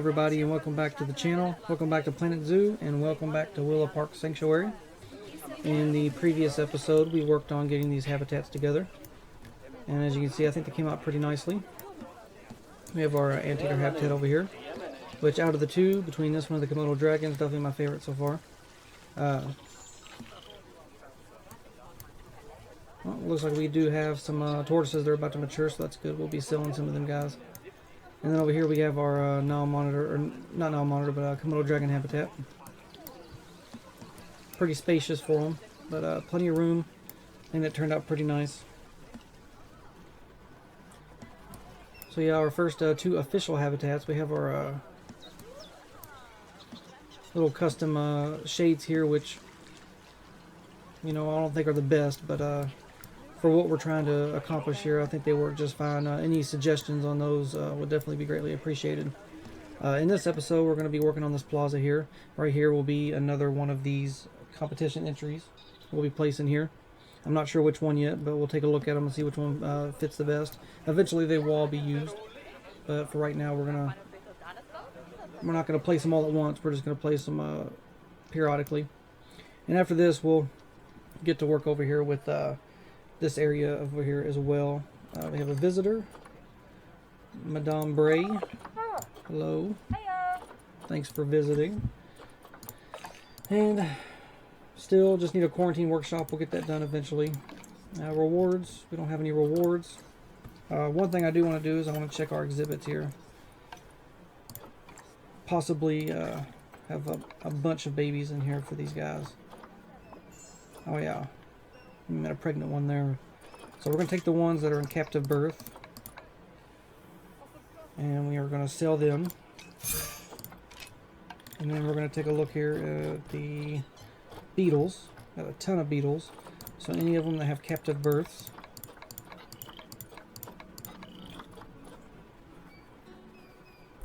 everybody, and welcome back to the channel. Welcome back to Planet Zoo, and welcome back to Willow Park Sanctuary. In the previous episode, we worked on getting these habitats together, and as you can see, I think they came out pretty nicely. We have our anteater habitat over here, which out of the two, between this one and the Komodo dragon, is definitely my favorite so far. Well, looks like we do have some tortoises that are about to mature, so that's good. We'll be selling some of them guys. And then over here we have our Nile monitor, or not Nile monitor, but Komodo dragon habitat. Pretty spacious for them, but plenty of room. I think that turned out pretty nice. So yeah, our first two official habitats. We have our little custom shades here, which, you know, I don't think are the best, but for what we're trying to accomplish here, I think they work just fine. Any suggestions on those would definitely be greatly appreciated. In this episode, we're going to be working on this plaza here. Right here will be another one of these competition entries we'll be placing here. I'm not sure which one yet, but we'll take a look at them and see which one fits the best. Eventually, they will all be used, but for right now, we're not going to place them all at once. We're just going to place them periodically. And after this, we'll get to work over here with this area over here as well. We have a visitor, Madame Bray. Hello. Hiya. Thanks for visiting. And still just need a quarantine workshop. We'll get that done eventually. Rewards. We don't have any rewards. One thing I do want to do is I want to check our exhibits here. Possibly have a bunch of babies in here for these guys. Oh yeah. We met a pregnant one there. So we're going to take the ones that are in captive birth, and we are going to sell them. And then we're going to take a look here at the beetles. Got a ton of beetles. So any of them that have captive births.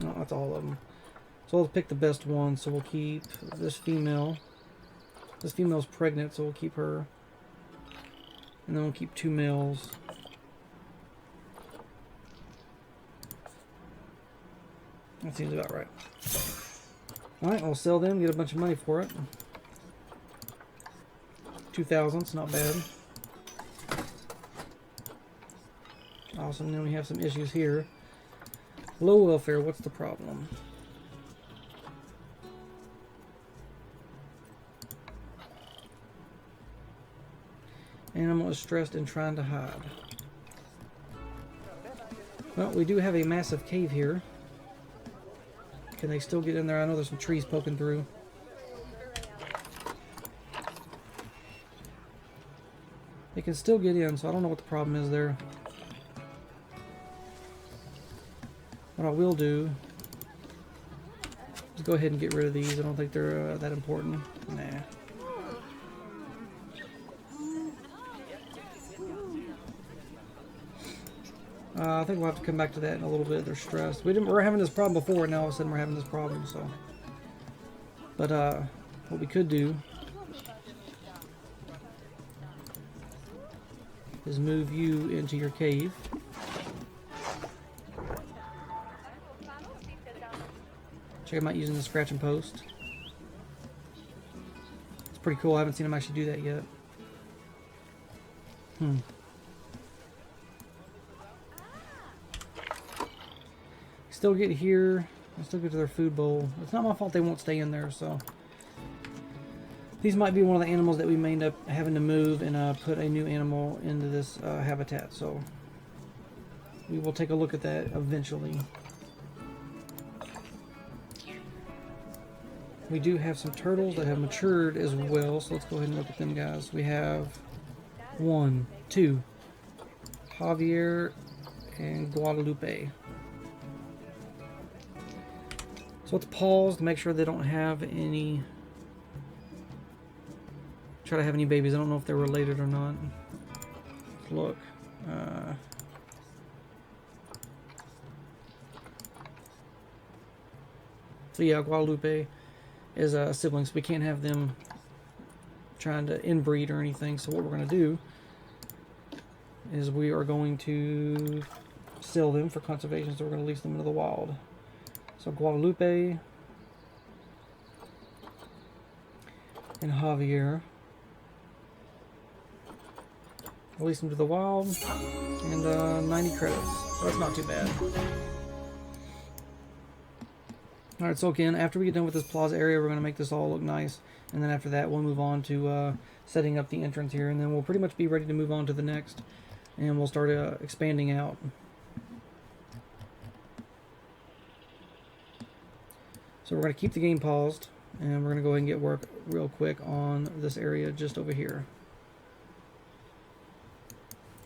No, that's all of them. So we'll pick the best one. So we'll keep this female. This female's pregnant, so we'll keep her. And then we'll keep two males. That seems about right. Alright, we'll sell them, get a bunch of money for it. 2,000, it's not bad. Awesome, then we have some issues here. Low welfare, what's the problem? Animal is stressed and trying to hide. Well, we do have a massive cave here. Can they still get in there? I know there's some trees poking through. They can still get in, so I don't know what the problem is there. What I will do is go ahead and get rid of these. I don't think they're that important. Nah. I think we'll have to come back to that in a little bit. They're stressed. We were having this problem before, and now all of a sudden we're having this problem. So, but what we could do is move you into your cave. Check them out using the scratch and post. It's pretty cool. I haven't seen them actually do that yet. Still get here. I still get to their food bowl. It's not my fault they won't stay in there, so. These might be one of the animals that we may end up having to move and put a new animal into this habitat, so. We will take a look at that eventually. We do have some turtles that have matured as well, so let's go ahead and look at them guys. We have 1, 2, Javier and Guadalupe. So let's pause to make sure they don't have any. Try to have any babies. I don't know if they're related or not. Let's look. So yeah, Guadalupe is a sibling, so we can't have them trying to inbreed or anything. So what we're going to do is we are going to sell them for conservation, so we're going to release them into the wild. So Guadalupe and Javier. Release them to the wild, and 90 credits. So that's not too bad. Alright, so again, after we get done with this plaza area, we're going to make this all look nice. And then after that, we'll move on to setting up the entrance here. And then we'll pretty much be ready to move on to the next. And we'll start expanding out. So we're going to keep the game paused. And we're going to go ahead and get work real quick on this area just over here.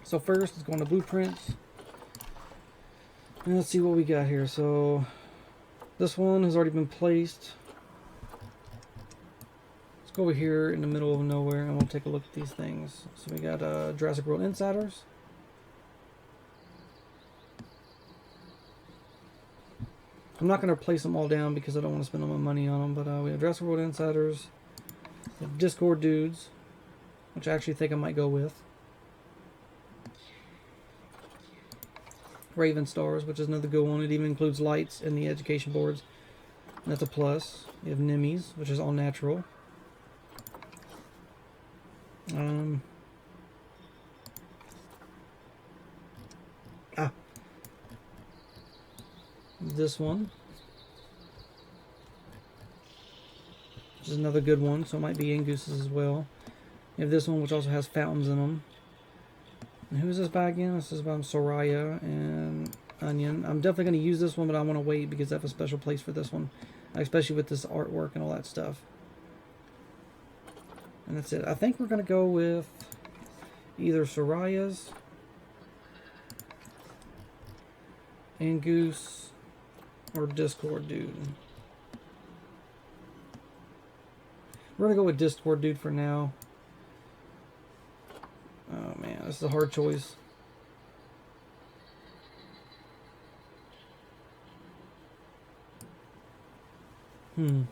So first, let's go into blueprints. And let's see what we got here. So this one has already been placed. Let's go over here in the middle of nowhere and we'll take a look at these things. So we got Jurassic World Insiders. I'm not going to place them all down because I don't want to spend all my money on them, but we have Jurassic World Insiders, the Discord Dudes, which I actually think I might go with. Raven Stars, which is another good one. It even includes lights in the education boards. And that's a plus. You have Nimmies, which is all natural. This one, which is another good one, so it might be Anguses as well. You have this one, which also has fountains in them. And who is this by again? This is by Soraya and Onion. I'm definitely going to use this one, but I want to wait because I have a special place for this one, especially with this artwork and all that stuff. And that's it. I think we're going to go with either Soraya's, Angus, or Discord Dude. We're going to go with Discord Dude for now. Oh man, this is a hard choice. Man.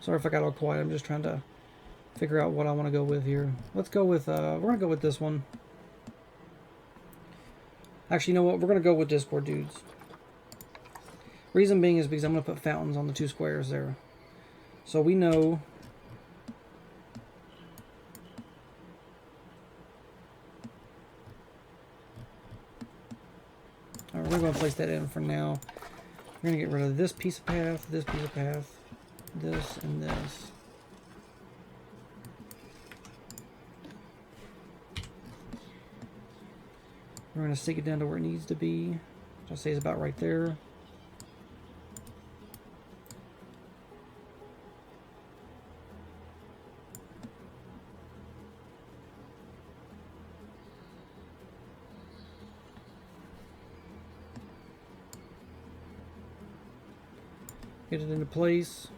Sorry if I got all quiet. I'm just trying to figure out what I want to go with here. Let's go with, we're going to go with this one. Actually, you know what? We're going to go with Discord Dudes. Reason being is because I'm going to put fountains on the two squares there. So we know... Alright, we're going to place that in for now. We're going to get rid of this piece of path, this piece of path, this, and this. We're going to stick it down to where it needs to be, which I'll say is about right there. Get it into place.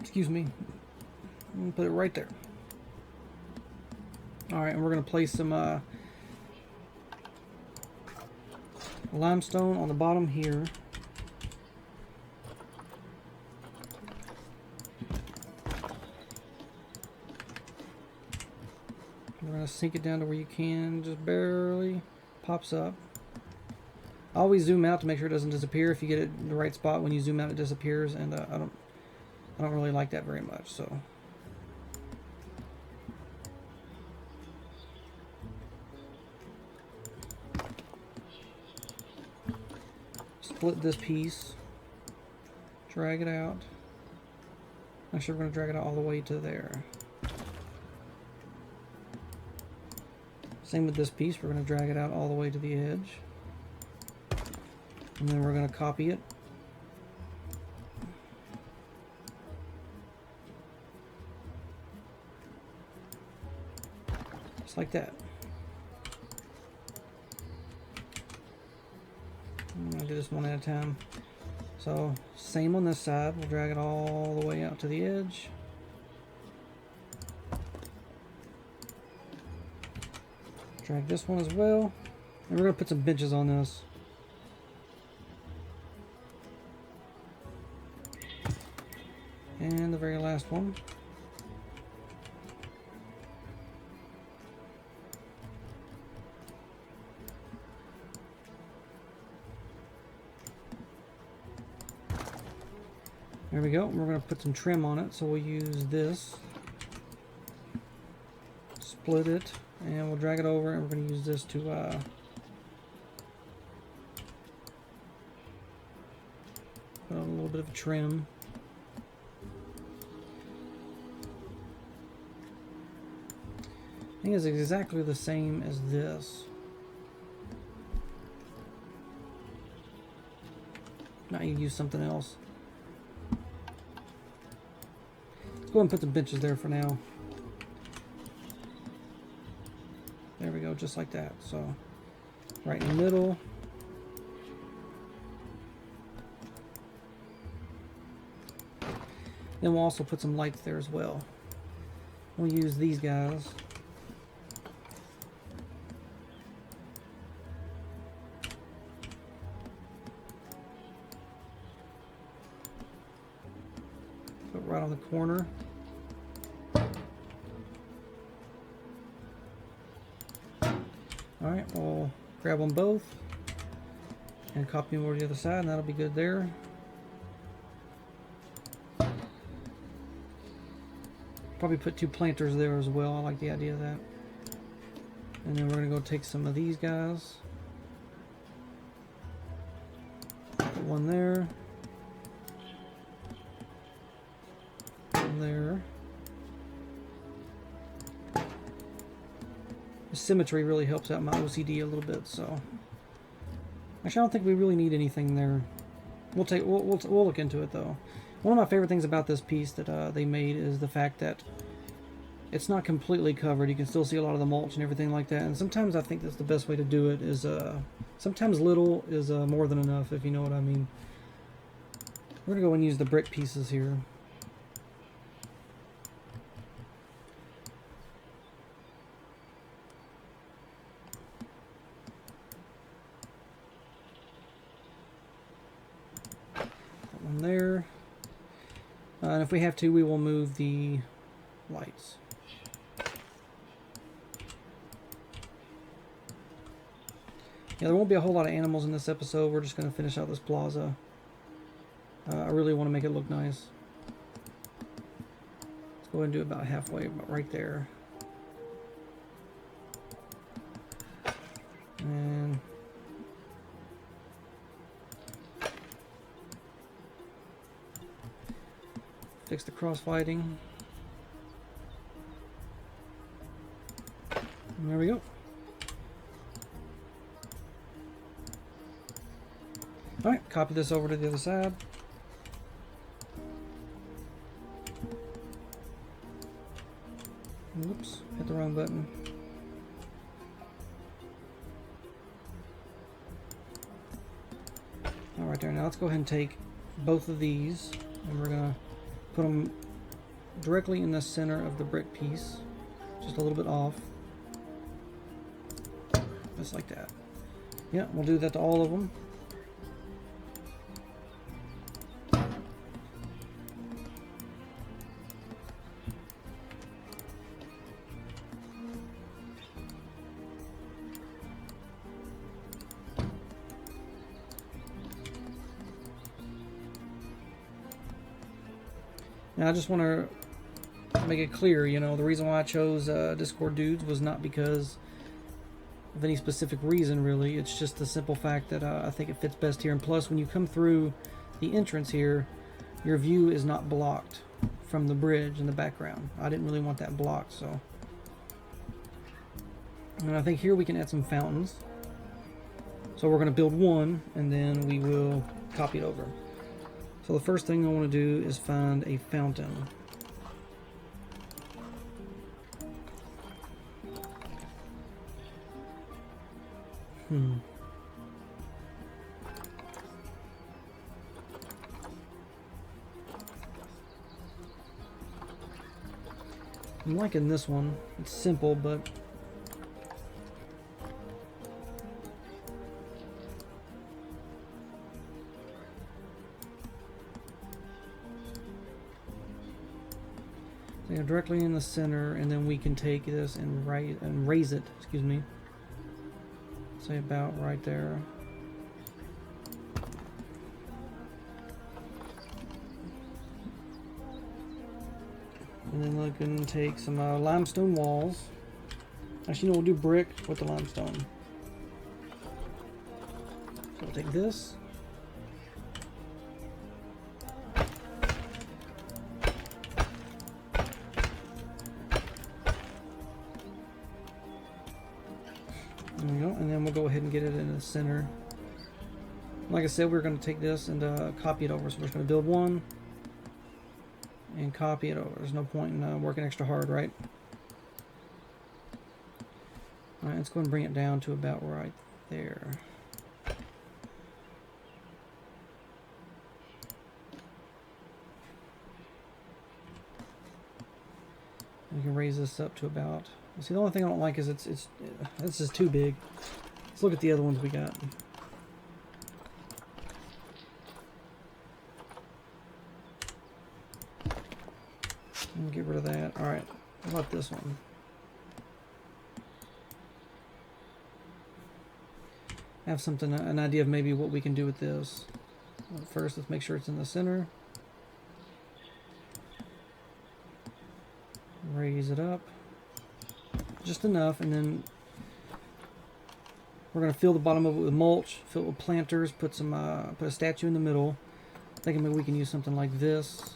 Excuse me. I'm gonna put it right there. Alright, and we're going to place some limestone on the bottom here. We're going to sink it down to where you can, just barely pops up. I always zoom out to make sure it doesn't disappear. If you get it in the right spot, when you zoom out it disappears, and I don't really like that very much, so. Split this piece, drag it out. Actually, we're going to drag it out all the way to there. Same with this piece, we're going to drag it out all the way to the edge. And then we're going to copy it. Just like that. I'm going to do this one at a time. So, same on this side. We'll drag it all the way out to the edge. Drag this one as well. And we're going to put some benches on this. And the very last one. There we go. We're going to put some trim on it, so we'll use this. Split it, and we'll drag it over, and we're going to use this to put on a little bit of trim. I think it's exactly the same as this. Now you use something else. Go ahead and put the benches there for now. There we go, just like that. So, right in the middle. Then we'll also put some lights there as well. We'll use these guys. Put right on the corner. Alright, we'll grab them both and copy them over to the other side, and that'll be good there. Probably put 2 planters there as well. I like the idea of that. And then we're going to go take some of these guys. Put one there. One there. The symmetry really helps out my OCD a little bit, so actually I don't think we really need anything there. We'll look into it though. One of my favorite things about this piece that they made is the fact that it's not completely covered. You can still see a lot of the mulch and everything like that, and sometimes I think that's the best way to do it. Is sometimes little is more than enough, if you know what I mean. We're gonna go and use the brick pieces here. One there, and if we have to, we will move the lights. Yeah, there won't be a whole lot of animals in this episode. We're just going to finish out this plaza. I really want to make it look nice. Let's go ahead and do it about halfway, about right there. And fix the crosslighting. And there we go. Alright, copy this over to the other side. Whoops, hit the wrong button. Alright there, now let's go ahead and take both of these and we're going to put them directly in the center of the brick piece, just a little bit off, just like that. Yeah, we'll do that to all of them. Now I just want to make it clear, you know, the reason why I chose Discord Dudes was not because of any specific reason, really. It's just the simple fact that I think it fits best here. And plus, when you come through the entrance here, your view is not blocked from the bridge in the background. I didn't really want that blocked, so. And I think here we can add some fountains. So So we're going to build one, and then we will copy it over. So the first thing I want to do is find a fountain. I'm liking this one. It's simple, but so directly in the center, and then we can take this and raise it. Excuse me. Say about right there. And then we can take some limestone walls. Actually, no, we'll do brick with the limestone. So we'll take this. There we go. And then we'll go ahead and get it in the center. Like I said, we're going to take this and copy it over. So we're just going to build one and copy it over. There's no point in working extra hard, right? Alright, let's go and bring it down to about right there. We can raise this up to about... See, the only thing I don't like is this is too big. Let's look at the other ones we got. And get rid of that. Alright, how about this one? I have something, an idea of maybe what we can do with this. First, let's make sure it's in the center. Raise it up. Just enough, and then we're going to fill the bottom of it with mulch, fill it with planters, put a statue in the middle. Thinking maybe we can use something like this.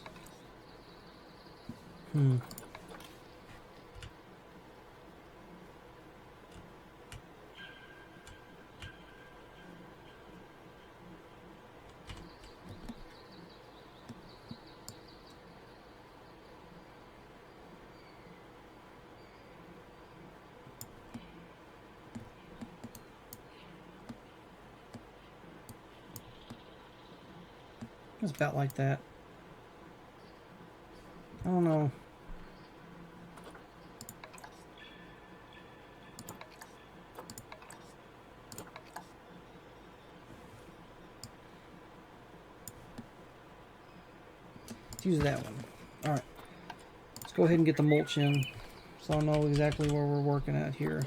It's about like that. I don't know. Let's use that one. Alright. Let's go ahead and get the mulch in so I know exactly where we're working at here.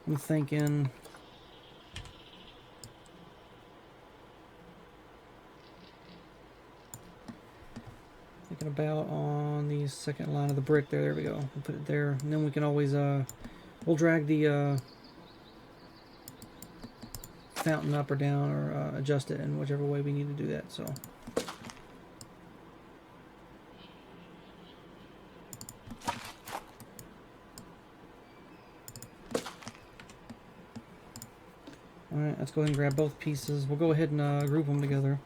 I'm thinking... about on the second line of the brick there. There we go. We'll put it there, and then we can always we'll drag the fountain up or down, or adjust it in whichever way we need to do that. So alright, let's go ahead and grab both pieces. We'll go ahead and group them together.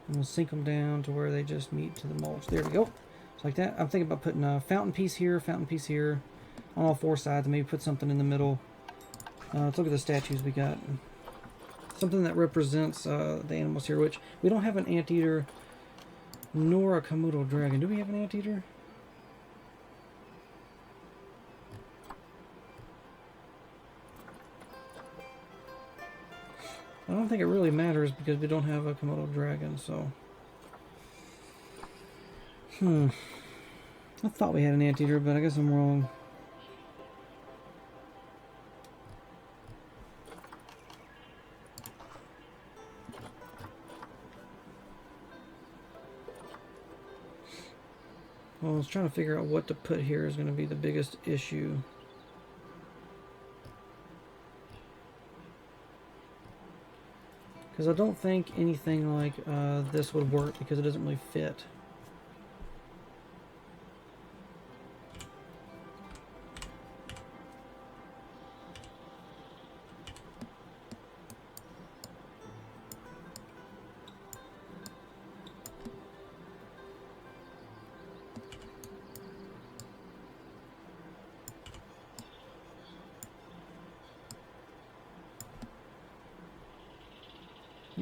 And we'll sink them down to where they just meet to the mulch. There we go. Just like that. I'm thinking about putting a fountain piece here on all four sides, and maybe put something in the middle. Let's look at the statues we got. Something that represents the animals here, which we don't have an anteater nor a Komodo dragon. Do we have an anteater? I don't think it really matters because we don't have a Komodo dragon, so... I thought we had an anteater, but I guess I'm wrong. Well, I was trying to figure out what to put here is going to be the biggest issue. Because I don't think anything like this would work because it doesn't really fit.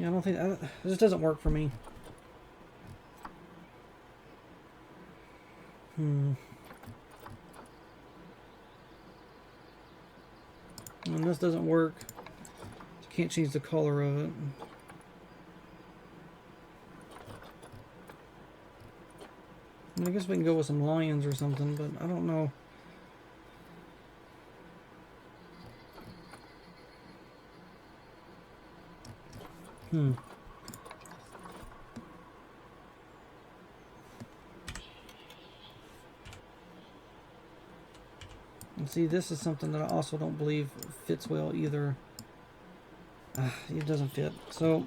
Yeah, I don't think this doesn't work for me. And this doesn't work. You can't change the color of it. I guess we can go with some lions or something, but I don't know. And see, this is something that I also don't believe fits well either. It doesn't fit. So,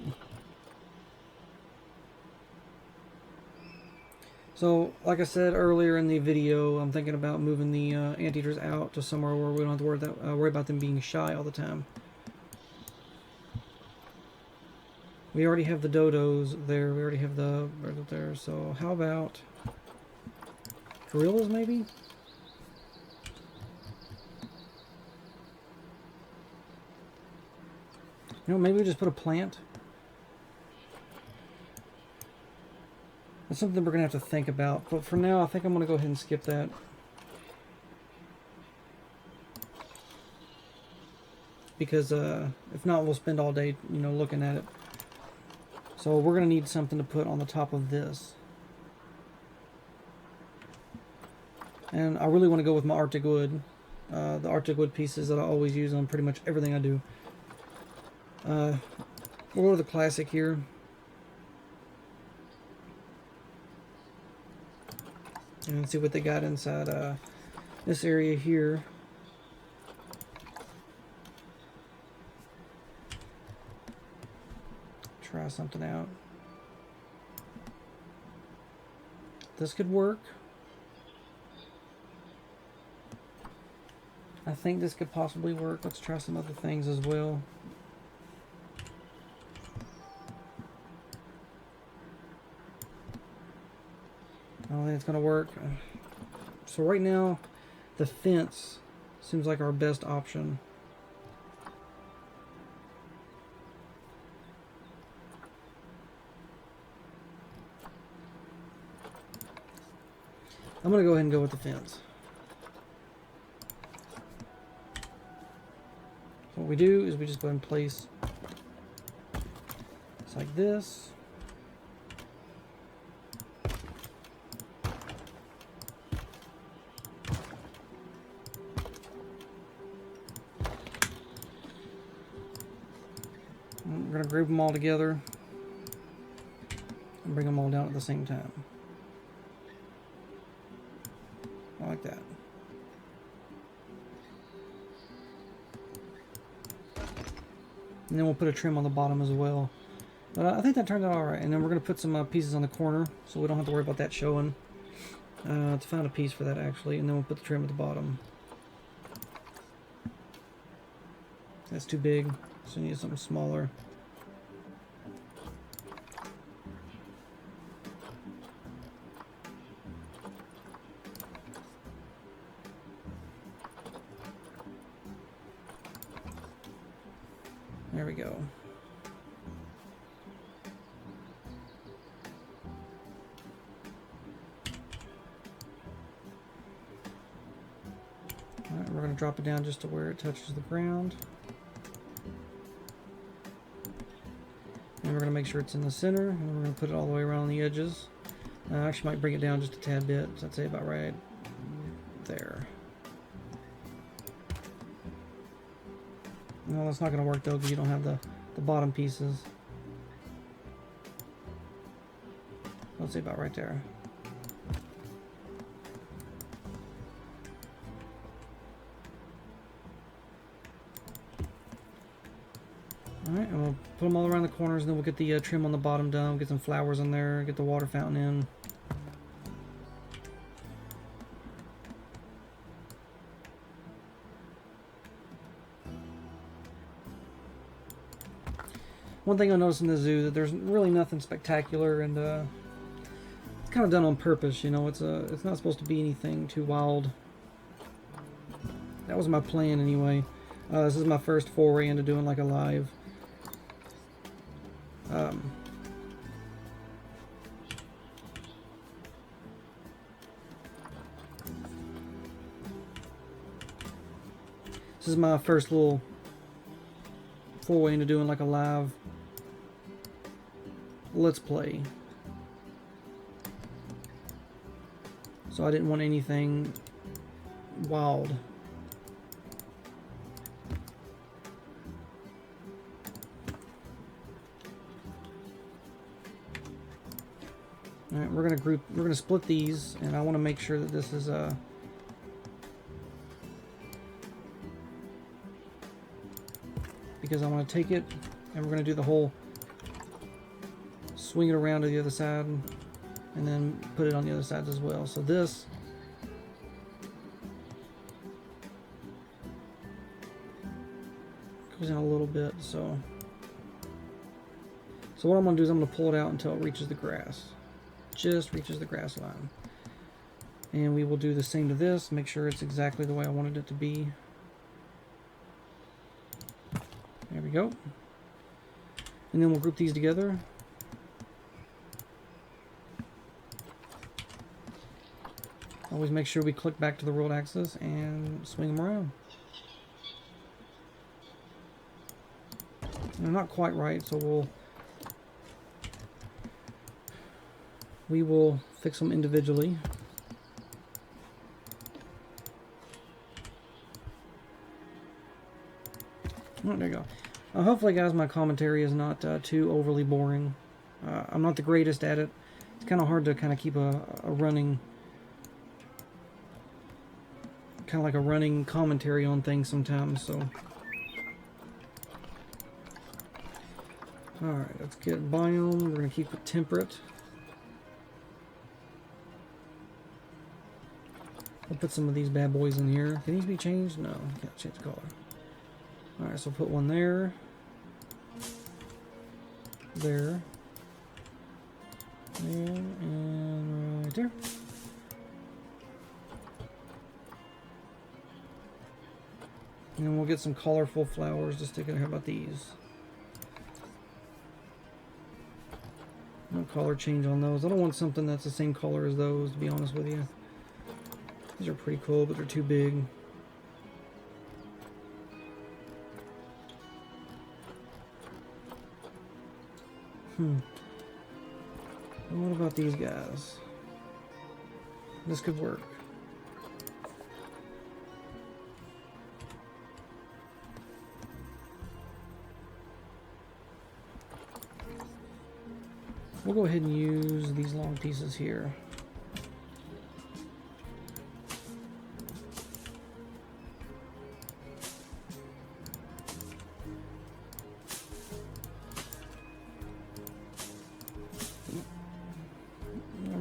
like I said earlier in the video, I'm thinking about moving the anteaters out to somewhere where we don't have to worry about them being shy all the time. We already have the dodos there. We already have the birds up there. So how about gorillas, maybe? You know, maybe we just put a plant. That's something we're going to have to think about. But for now, I think I'm going to go ahead and skip that. Because if not, we'll spend all day, you know, looking at it. So we're going to need something to put on the top of this. And I really want to go with my Arctic wood. The Arctic wood pieces that I always use on pretty much everything I do. We'll go to the classic here. And see what they got inside this area here. Try something out. This could work. I think this could possibly work. Let's try some other things as well. I don't think it's going to work. So right now, the fence seems like our best option. I'm going to go ahead and go with the fence. So what we do is we just go ahead and place it's like this. We're going to group them all together and bring them all down at the same time. Like that. And then we'll put a trim on the bottom as well. But I think that turned out alright. And then we're going to put some pieces on the corner so we don't have to worry about that showing. To find a piece for that actually. And then we'll put the trim at the bottom. That's too big, so we need something smaller. There we go. Alright, we're going to drop it down just to where it touches the ground. And we're going to make sure it's in the center, and we're going to put it all the way around the edges. I actually might bring it down just a tad bit, so I'd say about right there. No, that's not going to work though because you don't have the bottom pieces. Let's say about right there. Alright, and we'll put them all around the corners, and then we'll get the trim on the bottom done, get some flowers in there, get the water fountain in. One thing I noticed in the zoo that there's really nothing spectacular, and it's kind of done on purpose. You know, it's not supposed to be anything too wild. That was my plan anyway. This is my first foray into doing like a live. This is my first little foray into doing like a live let's play. So I didn't want anything wild. Alright, we're gonna split these, and I want to make sure that this is because I want to take it and we're going to do the whole swing it around to the other side and then put it on the other side as well. So this goes in a little bit. So what I'm going to do is I'm going to pull it out until it reaches the grass. Just reaches the grass line. And we will do the same to this, make sure it's exactly the way I wanted it to be. There we go. And then we'll group these together. Always make sure we click back to the world axis and swing them around. They're not quite right, so we will fix them individually. Oh, there you go. Hopefully, guys, my commentary is not too overly boring. I'm not the greatest at it. It's kind of hard to kind of keep a running, kind of like a running commentary on things sometimes. So, all right, let's get biome. We're gonna keep it temperate. I'll put some of these bad boys in here. Can these be changed? No, can't change the color. Alright, so put one there. There. And right there. And then we'll get some colorful flowers to stick in. How about these? No color change on those. I don't want something that's the same color as those, to be honest with you. These are pretty cool, but they're too big. And what about these guys? This could work. We'll go ahead and use these long pieces here.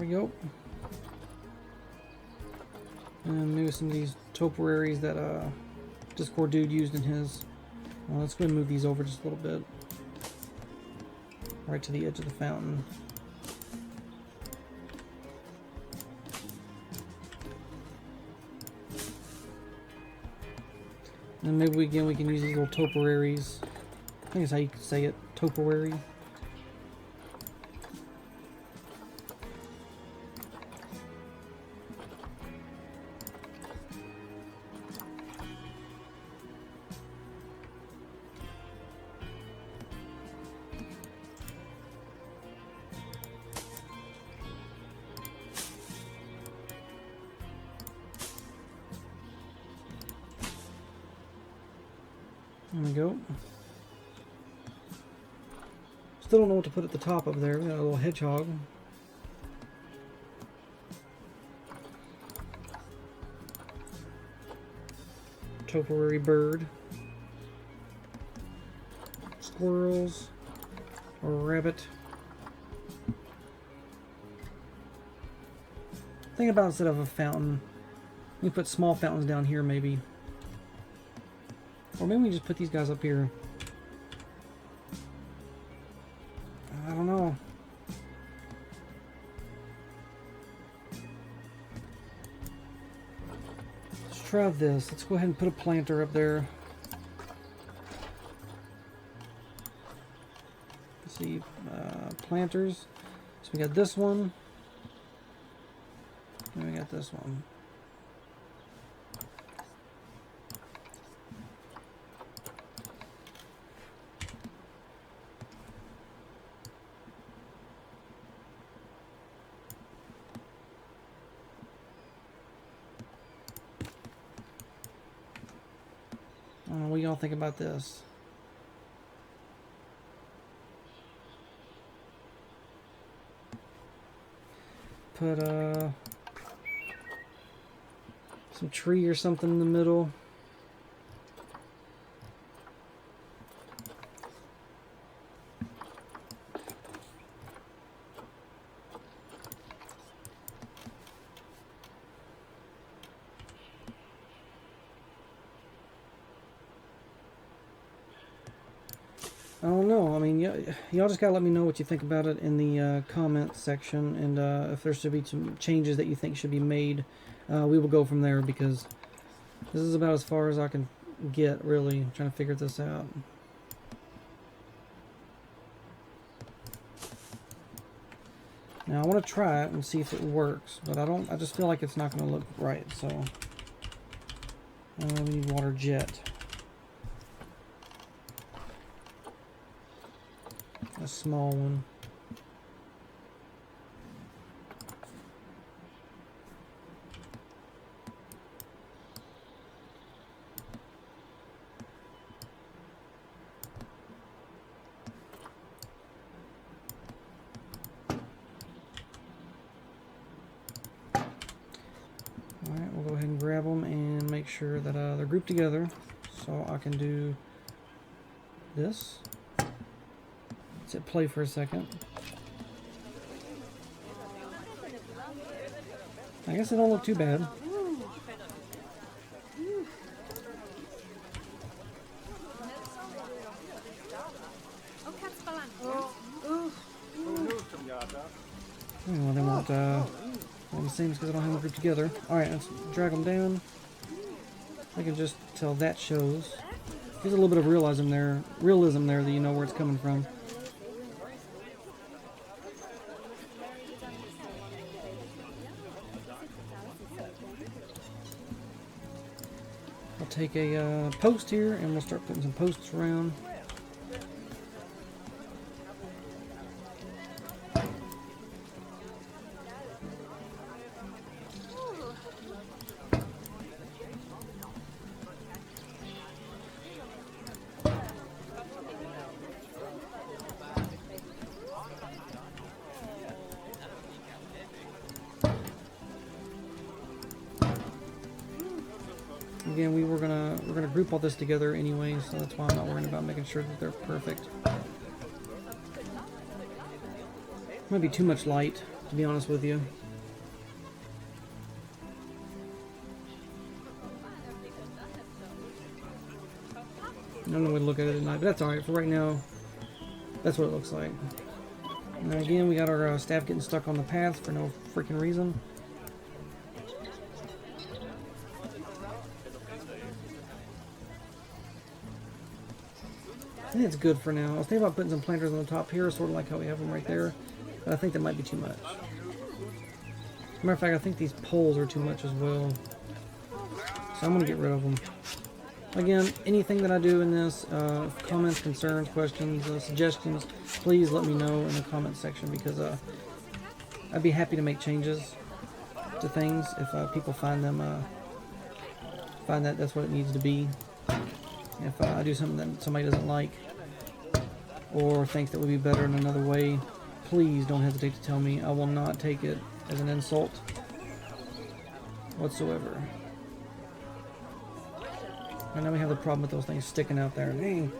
Go. And maybe some of these topiaries that Discord dude used in his. Well, let's go ahead and move these over just a little bit. Right to the edge of the fountain. And maybe we can use these little topiaries. I think that's how you could say it, topiary. There we go. Still don't know what to put at the top of there. We got a little hedgehog. Topiary bird. Squirrels. A rabbit. Think about instead of a fountain, we put small fountains down here maybe. Or maybe we just put these guys up here. I don't know. Let's try this. Let's go ahead and put a planter up there. Let's see. planters. So we got this one. And we got this one. I don't know what y'all think about this. Put some tree or something in the middle. I don't know. I mean, y'all just gotta let me know what you think about it in the comment section, and if there should be some changes that you think should be made, we will go from there, because this is about as far as I can get, really. I'm trying to figure this out. Now I want to try it and see if it works, but I just feel like it's not going to look right, so we need water jet. A small one. Alright, we'll go ahead and grab them and make sure that they're grouped together, so I can do this. Let's hit play for a second. I guess it don't look too bad. Well, they won't all the same because I don't have them grouped together. Alright, let's drag them down. I can just tell that shows. There's a little bit of realism there that you know where it's coming from. I'll take a post here and we'll start putting some posts around. Again, we're gonna group all this together anyway, so that's why I'm not worrying about making sure that they're perfect. Might be too much light, to be honest with you. I don't know way to look at it at night, but that's alright. For right now, that's what it looks like. Now again, we got our staff getting stuck on the path for no freaking reason. I think it's good for now. I was thinking about putting some planters on the top here, sort of like how we have them right there, but I think that might be too much. Matter of fact, I think these poles are too much as well, so I'm going to get rid of them. Again, anything that I do in this, comments, concerns, questions, suggestions, please let me know in the comment section, because I'd be happy to make changes to things if people find that that's what it needs to be. If I do something that somebody doesn't like or thinks that would be better in another way, please don't hesitate to tell me. I will not take it as an insult whatsoever. And now we have the problem with those things sticking out there. Dang.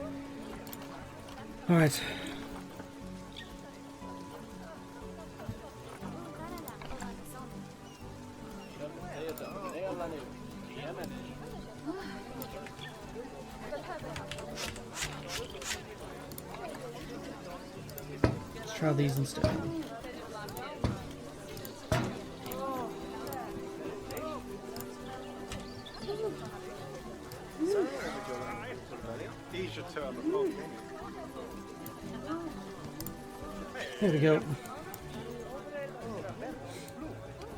Alright. Let's try these instead. There we go.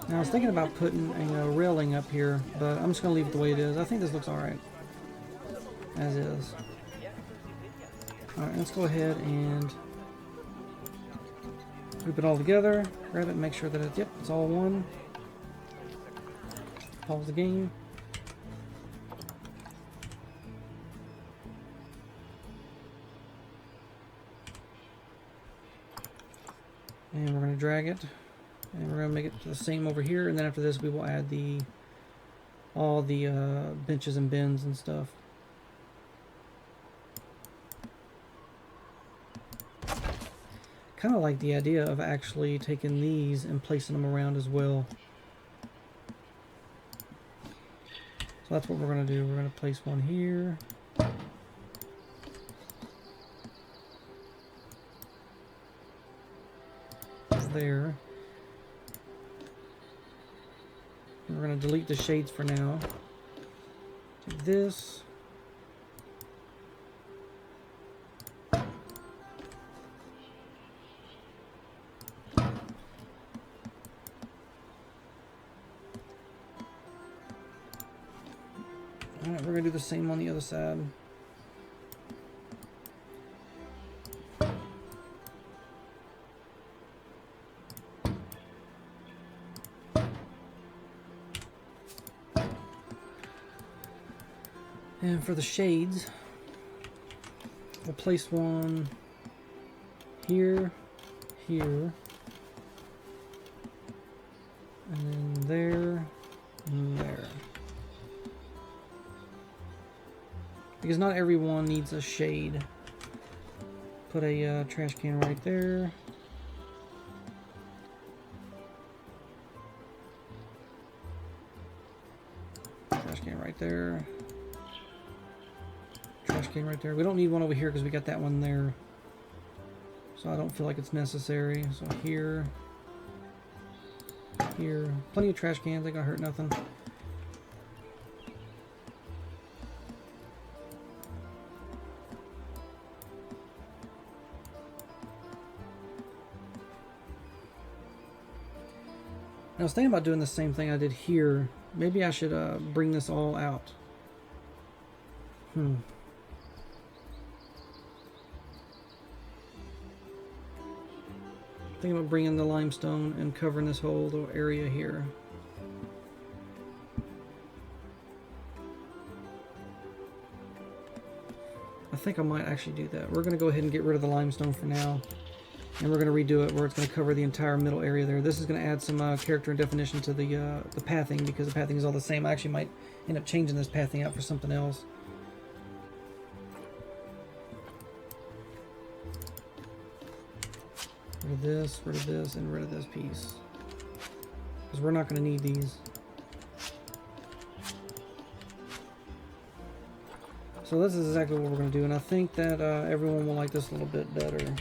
Now I was thinking about putting a railing up here, but I'm just going to leave it the way it is. I think this looks alright. As is. Alright, let's go ahead and group it all together. Grab it and make sure that it's, yep, it's all one. Pause the game. And we're going to drag it. And we're going to make it the same over here. And then after this we will add all the benches and bins and stuff. Kind of like the idea of actually taking these and placing them around as well. So that's what we're going to do. We're going to place one here. There. And we're going to delete the shades for now. Take this. Alright, we're going to do the same on the other side. And for the shades, we'll place one here, here, and then there, and there. Because not everyone needs a shade. Put a trash can right there. Trash can right there. Trash can right there. We don't need one over here because we got that one there. So I don't feel like it's necessary. So here. Here. Plenty of trash cans. Ain't gonna hurt nothing. I was thinking about doing the same thing I did here. Maybe I should bring this all out. Thinking about bringing the limestone and covering this whole little area here. I think I might actually do that. We're going to go ahead and get rid of the limestone for now. And we're going to redo it where it's going to cover the entire middle area there. This is going to add some character and definition to the pathing, because the pathing is all the same. I actually might end up changing this pathing out for something else. Rid of this, and rid of this piece. Because we're not going to need these. So this is exactly what we're going to do, and I think that everyone will like this a little bit better.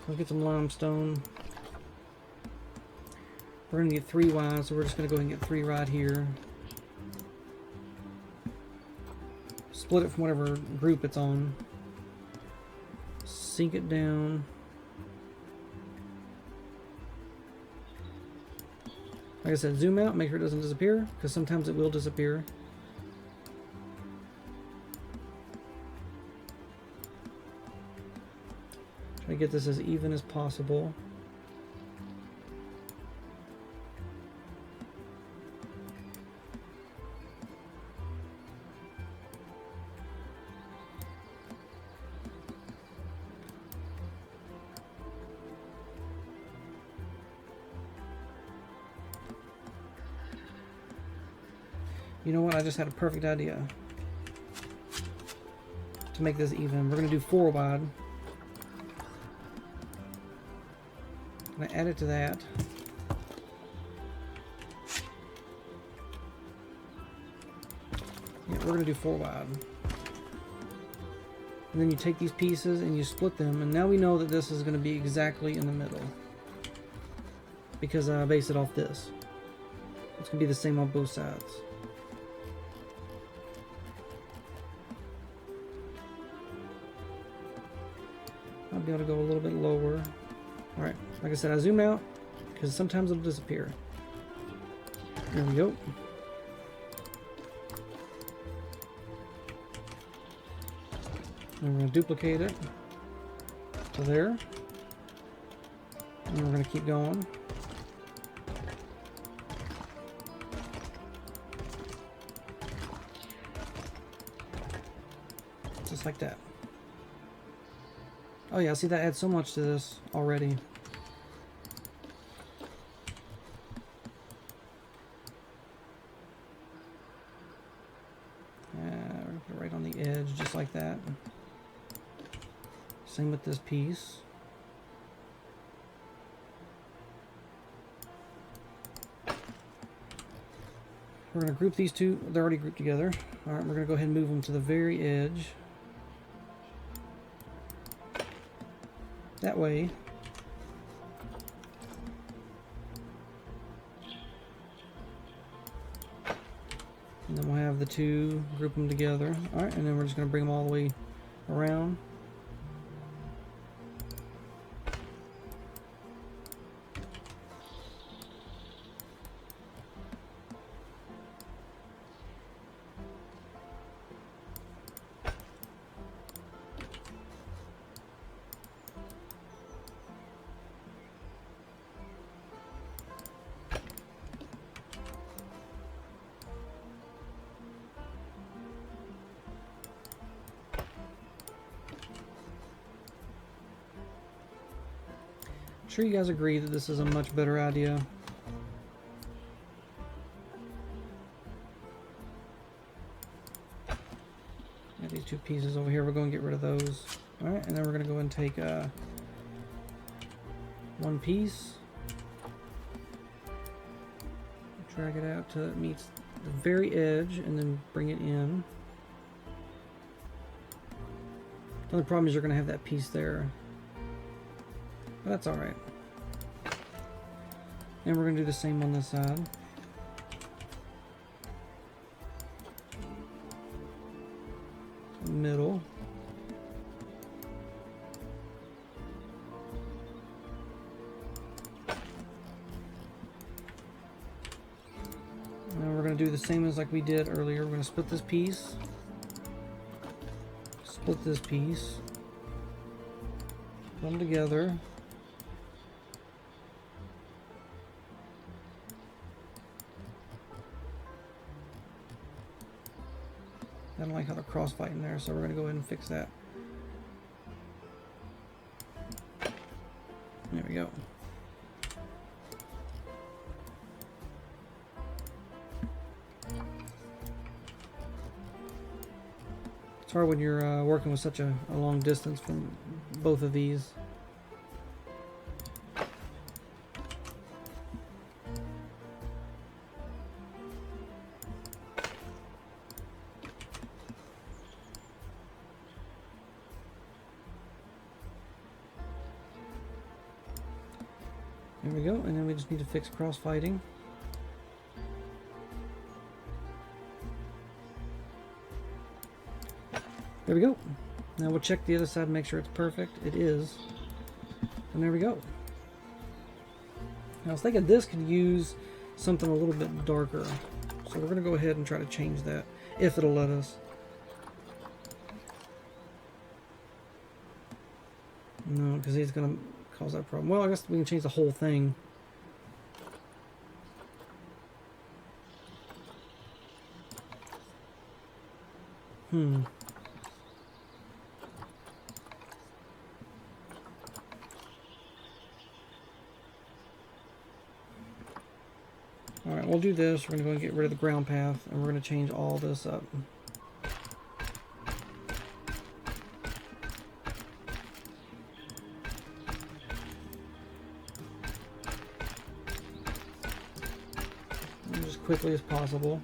Let's get some limestone. We're going to get 3 wide, so we're just going to go ahead and get 3 right here. Split it from whatever group it's on. Sink it down. Like I said, zoom out, make sure it doesn't disappear, because sometimes it will disappear. Try to get this as even as possible. You know what? I just had a perfect idea to make this even. We're going to do 4 wide. I'm going to add it to that. Yeah, we're going to do 4 wide. And then you take these pieces and you split them, and now we know that this is going to be exactly in the middle, because I based it off this. It's going to be the same on both sides. be able to go a little bit lower. Alright, like I said, I zoom out because sometimes it'll disappear. There we go. And we're going to duplicate it to there. And we're going to keep going. Just like that. Oh yeah, see, that adds so much to this already. We're gonna put it right on the edge, just like that. Same with this piece. We're going to group these two. They're already grouped together. Alright, we're going to go ahead and move them to the very edge. That way. And then we'll have the two, group them together. Alright, and then we're just going to bring them all the way around. I'm sure you guys agree that this is a much better idea. Got these two pieces over here. We're going to get rid of those. Alright, and then we're going to go and take one piece. Drag it out till it meets the very edge and then bring it in. The only problem is you're going to have that piece there. But that's alright. And we're going to do the same on this side. Middle. Now we're going to do the same as like we did earlier. We're going to split this piece. Split this piece. Put them together. I don't like how they're cross-fighting there, so we're going to go ahead and fix that. There we go. It's hard when you're working with such a long distance from both of these. There we go, and then we just need to fix cross-fighting. There we go. Now we'll check the other side and make sure it's perfect. It is. And there we go. Now I was thinking this could use something a little bit darker. So we're going to go ahead and try to change that, if it'll let us. No, because he's going to cause that problem. Well, I guess we can change the whole thing. Alright, we'll do this. We're going to go and get rid of the ground path, and we're going to change all this up. As quickly as possible.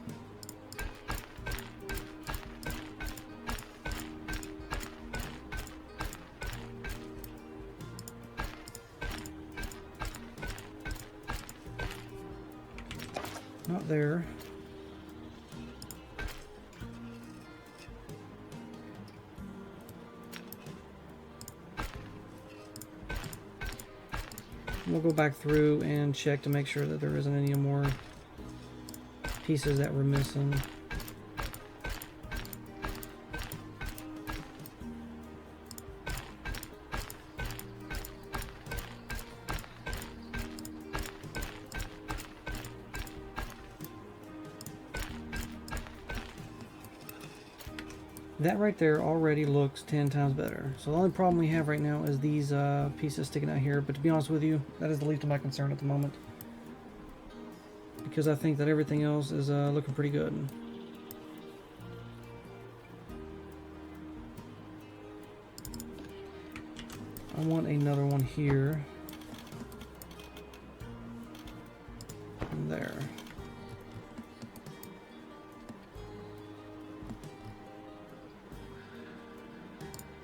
Not there. we'll go back through and check to make sure that there isn't any more pieces that we're missing. That right there already looks 10 times better. So the only problem we have right now is these pieces sticking out here. But to be honest with you, that is the least of my concern at the moment, because I think that everything else is looking pretty good. I want another one here. And there.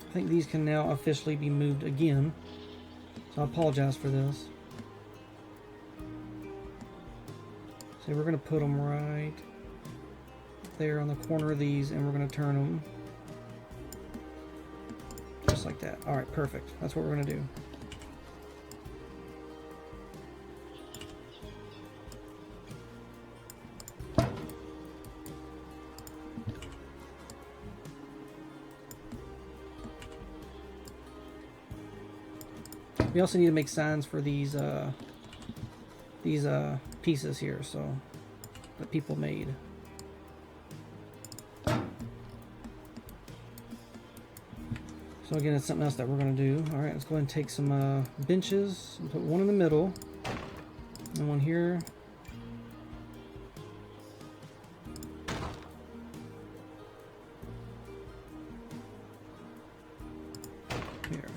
I think these can now officially be moved again, so I apologize for this. So we're going to put them right there on the corner of these, and we're going to turn them just like that. Alright, perfect. That's what we're going to do. We also need to make signs for these pieces here, so that people made. So again, it's something else that we're going to do. All right, let's go ahead and take some benches and put one in the middle, and one here. Here.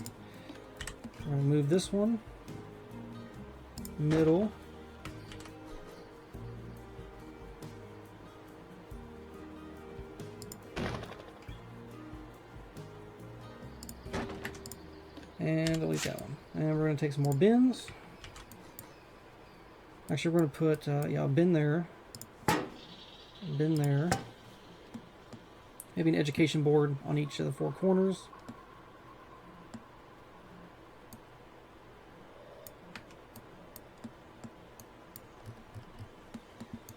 We're going to move this one, middle, and delete that one. And we're going to take some more bins. Actually, we're going to put yeah, a bin there, maybe an education board on each of the four corners.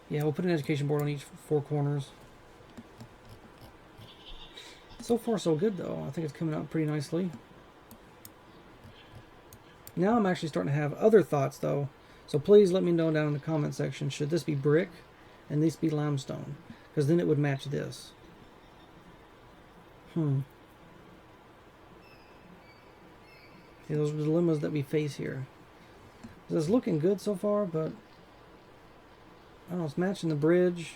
Yeah, we'll put an education board on each four corners. So far, so good, though. I think it's coming out pretty nicely. Now I'm actually starting to have other thoughts, though. So please let me know down in the comment section, should this be brick and this be limestone? Because then it would match this. Yeah, those are the dilemmas that we face here. It's looking good so far, but I don't know, it's matching the bridge.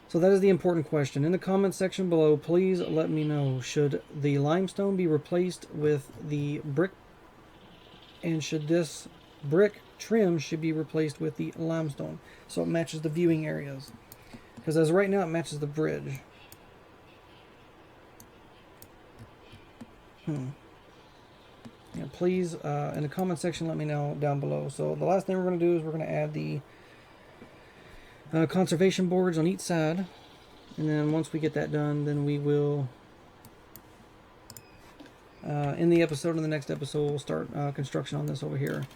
So that is the important question. In the comment section below, please let me know, should the limestone be replaced with the brick, and should this brick trim should be replaced with the limestone so it matches the viewing areas? Because as of right now, it matches the bridge. Yeah, please, in the comment section, let me know down below. So the last thing we're going to do is we're going to add the conservation boards on each side. And then once we get that done, then we will, in the episode, in the next episode, we'll start construction on this over here.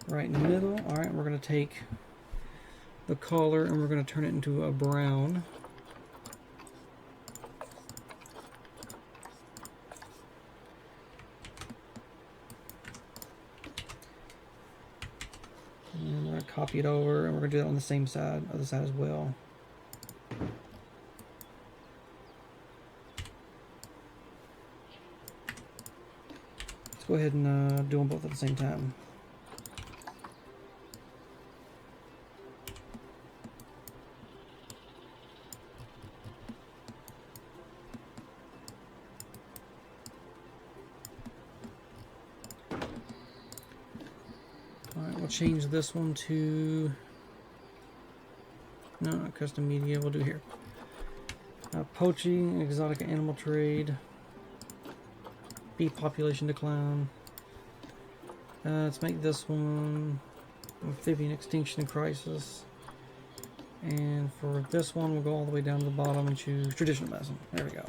Right in the middle. All right, we're going to take the collar and we're going to turn it into a brown. And we're going to copy it over, and we're going to do that on the same side, other side as well. Let's go ahead and do them both at the same time. We'll change this one to, no, not custom media, we'll do here. Poaching, exotic animal trade, bee population decline. Let's make this one amphibian extinction crisis. And for this one, we'll go all the way down to the bottom and choose traditional medicine. There we go.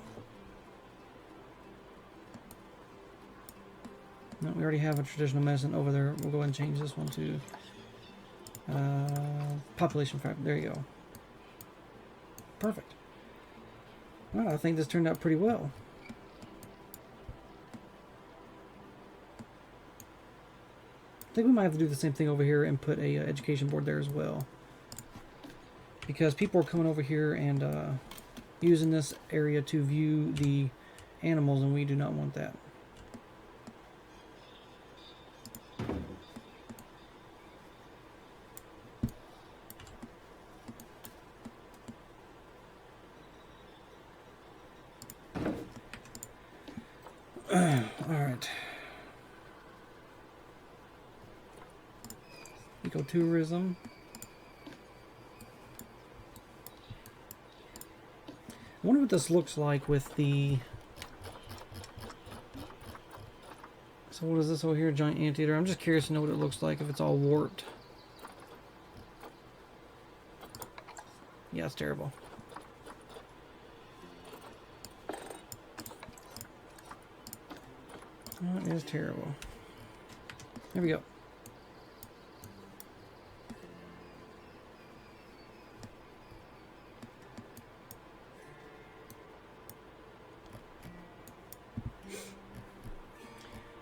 No, we already have a traditional medicine over there. We'll go ahead and change this one to population fact. There you go. Perfect. Well, I think this turned out pretty well. I think we might have to do the same thing over here and put a education board there as well. Because people are coming over here and using this area to view the animals, and we do not want that. Alright. Ecotourism. I wonder what this looks like with the... So what is this over here? Giant anteater. I'm just curious to know what it looks like if it's all warped. Yeah, it's terrible. That is terrible. There we go.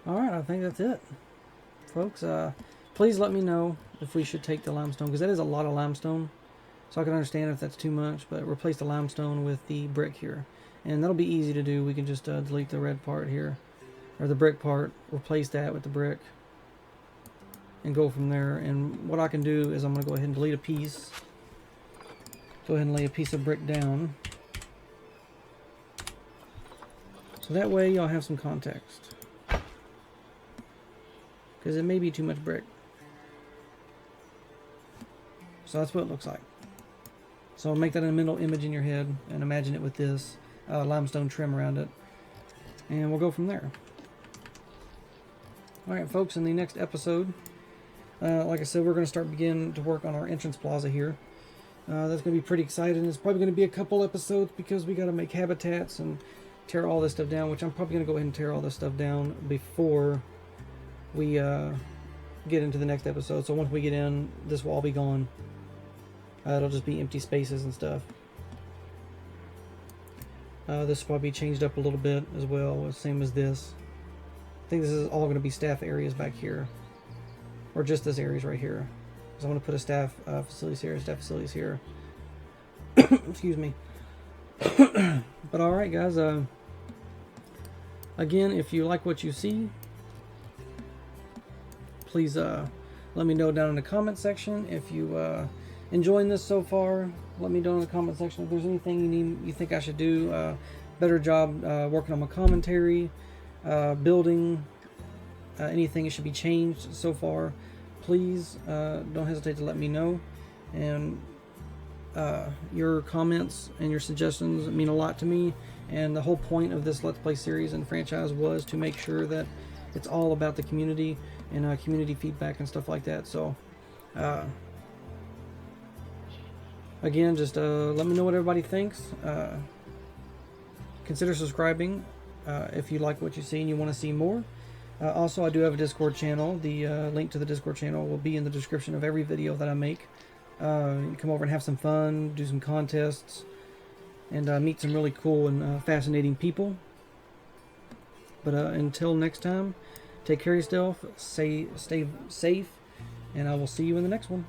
Alright, I think that's it. Folks, please let me know if we should take the limestone, because that is a lot of limestone. So I can understand if that's too much, but replace the limestone with the brick here. And that'll be easy to do. We can just delete the red part here, or the brick part, replace that with the brick, and go from there. And what I can do is I'm going to go ahead and delete a piece. Go ahead and lay a piece of brick down. So that way y'all have some context. Because it may be too much brick. So that's what it looks like. So make that a mental image in your head and imagine it with this limestone trim around it. And we'll go from there. Alright folks, in the next episode, like I said, we're going to begin to work on our entrance plaza here. That's going to be pretty exciting. It's probably going to be a couple episodes because we got to make habitats and tear all this stuff down, which I'm probably going to go ahead and tear all this stuff down before we get into the next episode. So once we get in, this will all be gone. It'll just be empty spaces and stuff. This will probably be changed up a little bit as well, same as this. I think this is all going to be staff areas back here, or just this areas right here. So I'm going to put a staff facilities here, staff facilities here. Excuse me. But all right, guys. Again, if you like what you see, please let me know down in the comment section. If you enjoying this so far, let me know in the comment section if there's anything you think I should do better job working on my commentary, building, anything that should be changed so far. Please don't hesitate to let me know. And your comments and your suggestions mean a lot to me, and the whole point of this Let's Play series and franchise was to make sure that it's all about the community and community feedback and stuff like that. So again, just let me know what everybody thinks. Consider subscribing if you like what you see and you want to see more. Also, I do have a Discord channel. The link to the Discord channel will be in the description of every video that I make. You can come over and have some fun, do some contests, and meet some really cool and fascinating people. But until next time, take care of yourself, stay safe, and I will see you in the next one.